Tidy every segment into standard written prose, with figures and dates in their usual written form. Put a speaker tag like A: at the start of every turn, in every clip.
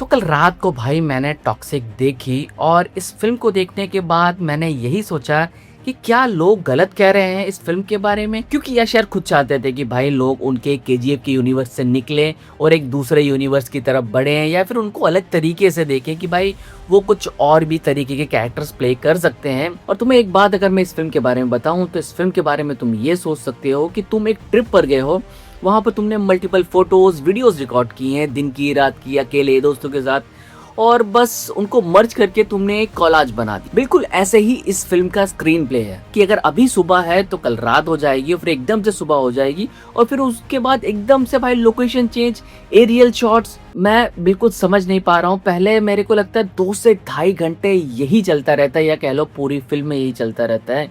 A: कल रात को भाई मैंने टॉक्सिक देखी और इस फिल्म को देखने के बाद मैंने यही सोचा कि क्या लोग गलत कह रहे हैं इस फिल्म के बारे में, क्योंकि यश यार खुद चाहते थे कि भाई लोग उनके केजीएफ के यूनिवर्स से निकले और एक दूसरे यूनिवर्स की तरफ बढ़े हैं, या फिर उनको अलग तरीके से देखें कि भाई वो कुछ और भी तरीके के कैरेक्टर्स प्ले कर सकते हैं। और तुम्हें एक बात अगर मैं इस फिल्म के बारे में बताऊं तो इस फिल्म के बारे में तुम ये सोच सकते हो कि तुम एक ट्रिप पर गए हो, वहाँ पर तुमने मल्टीपल फोटोज वीडियोस रिकॉर्ड किए हैं, दिन की रात की, अकेले दोस्तों के साथ, और बस उनको मर्ज करके तुमने एक कॉलाज बना दी। बिल्कुल ऐसे ही इस फिल्म का स्क्रीन प्ले है कि अगर अभी सुबह है तो कल रात हो जाएगी, और फिर एकदम से सुबह हो जाएगी, और फिर उसके बाद एकदम से भाई लोकेशन चेंज, एरियल शॉट्स। मैं बिल्कुल समझ नहीं पा रहा हूँ। पहले मेरे को लगता है 2 से ढाई घंटे यही चलता रहता है, या कह लो पूरी फिल्म में यही चलता रहता है।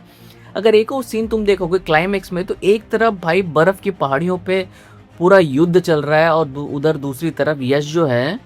A: अगर एक और सीन तुम देखोगे क्लाइमेक्स में, तो एक तरफ भाई बर्फ की पहाड़ियों पे पूरा युद्ध चल रहा है, और उधर दूसरी तरफ यश जो है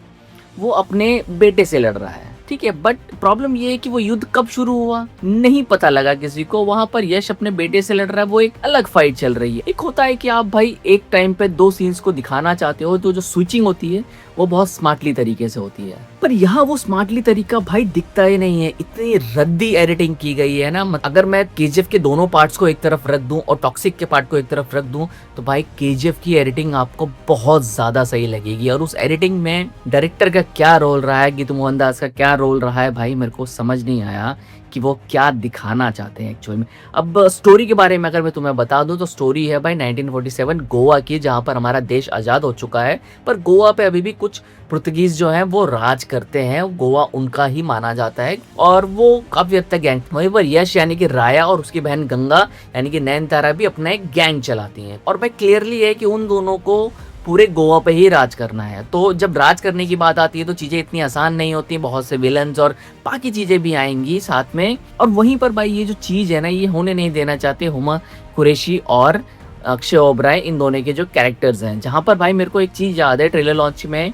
A: वो अपने बेटे से लड़ रहा है, ठीक है। बट प्रॉब्लम ये है कि वो युद्ध कब शुरू हुआ नहीं पता लगा किसी को। वहां पर यश अपने बेटे से लड़ रहा है, वो एक अलग फाइट चल रही है। एक होता है कि आप भाई एक टाइम पे 2 सीन्स को दिखाना चाहते हो, तो जो स्विचिंग होती है वो बहुत स्मार्टली तरीके से होती है, पर यहाँ वो स्मार्टली तरीका भाई दिखता ही नहीं है। इतनी रद्दी एडिटिंग की गई है ना। अगर मैं केजीएफ के दोनों पार्ट्स को एक तरफ रख दूं और टॉक्सिक के पार्ट को एक तरफ रख दूं, तो भाई केजीएफ की एडिटिंग आपको बहुत ज्यादा सही लगेगी। और उस एडिटिंग में डायरेक्टर का क्या रोल रहा है, गीतू मोहनदास का क्या रोल रहा है, भाई मेरे को समझ नहीं आया कि वो क्या दिखाना चाहते हैं एक्चुअल में। अब स्टोरी के बारे में अगर मैं तुम्हें बता दूं, तो स्टोरी है भाई 1947 गोवा की, जहां पर हमारा देश आज़ाद हो चुका है, पर गोवा पे अभी भी कुछ पुर्तगीज जो हैं वो राज करते हैं। गोवा उनका ही माना जाता है, और वो काफी हद तक गैंग, वहीं पर यश यानी कि राया और उसकी बहन गंगा यानी कि नयनतारा भी अपना एक गैंग चलाती हैं। और भाई क्लियरली है कि उन दोनों को पूरे गोवा पे ही राज करना है। तो जब राज करने की बात आती है तो चीजें इतनी आसान नहीं होती, बहुत से विलन्स और बाकी चीजें भी आएंगी साथ में। और वहीं पर भाई ये जो चीज है ना, ये होने नहीं देना चाहते हुमा कुरैशी और अक्षय ओबराय, इन दोनों के जो कैरेक्टर्स हैं। जहां पर भाई मेरे को एक चीज याद है, ट्रेलर लॉन्च में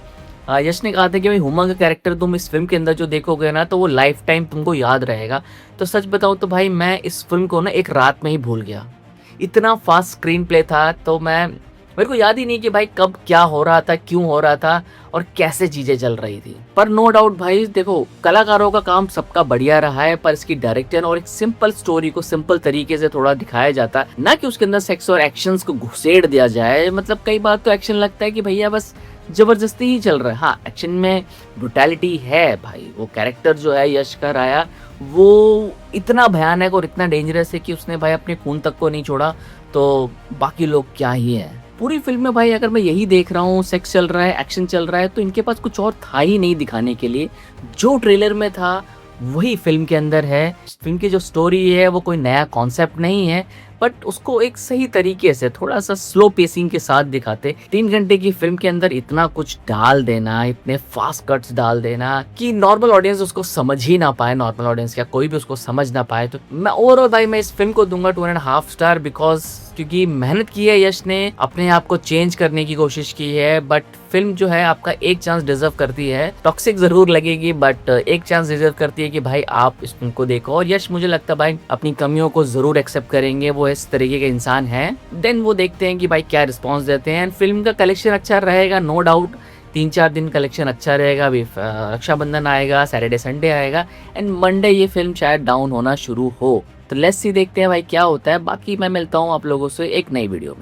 A: यश ने कहा था कि भाई हुमा का कैरेक्टर तुम इस फिल्म के अंदर जो देखोगे ना, तो वो लाइफ टाइम तुमको याद रहेगा। तो सच बताऊं तो भाई मैं इस फिल्म को ना एक रात में ही भूल गया। इतना फास्ट स्क्रीन प्ले था, तो मेरे को याद ही नहीं कि भाई कब क्या हो रहा था, क्यों हो रहा था, और कैसे चीजें चल रही थी। पर नो डाउट भाई देखो, कलाकारों का काम सबका बढ़िया रहा है, पर इसकी डायरेक्टर और एक सिंपल स्टोरी को सिंपल तरीके से थोड़ा दिखाया जाता, ना कि उसके अंदर सेक्स और एक्शंस को घुसेड़ दिया जाए। मतलब कई बार तो एक्शन लगता है कि भैया बस जबरदस्ती ही चल रहा है। हाँ, एक्शन में ब्रुटैलिटी है भाई। वो कैरेक्टर जो है यश का राया, वो इतना भयानक और इतना डेंजरस है कि उसने भाई अपने खून तक को नहीं छोड़ा, तो बाकी लोग क्या ही है। पूरी फिल्म में भाई अगर मैं यही देख रहा हूँ, सेक्स चल रहा है, एक्शन चल रहा है, तो इनके पास कुछ और था ही नहीं दिखाने के लिए। जो ट्रेलर में था वही फिल्म के अंदर है। फिल्म की जो स्टोरी है वो कोई नया कॉन्सेप्ट नहीं है, बट उसको एक सही तरीके से थोड़ा सा स्लो पेसिंग के साथ दिखाते। 3 घंटे की फिल्म के अंदर इतना कुछ डाल देना, इतने फास्ट कट्स डाल देना कि नॉर्मल ऑडियंस उसको समझ ही ना पाए, नॉर्मल ऑडियंस क्या कोई भी उसको समझ ना पाए। तो मैं ओवरऑल भाई मैं इस फिल्म को दूंगा 2.5 स्टार, बिकॉज क्योंकि मेहनत की है यश ने, अपने आप को चेंज करने की कोशिश की है। बट फिल्म जो है आपका एक चांस डिजर्व करती है। टॉक्सिक जरूर लगेगी, बट एक चांस डिजर्व करती है कि भाई आप इस फिल्म को देखो। और यश मुझे लगता है भाई अपनी कमियों को जरूर एक्सेप्ट करेंगे, वो इस तरीके के इंसान है। देन वो देखते हैं कि भाई क्या रिस्पॉन्स देते हैं। फिल्म का कलेक्शन अच्छा रहेगा, नो डाउट। 3-4 दिन कलेक्शन अच्छा रहेगा। अभी रक्षाबंधन आएगा, सैटरडे संडे आएगा, एंड मंडे ये फिल्म शायद डाउन होना शुरू हो। तो लेट्स सी, देखते हैं भाई क्या होता है। बाकी मैं मिलता हूँ आप लोगों से एक नई वीडियो में।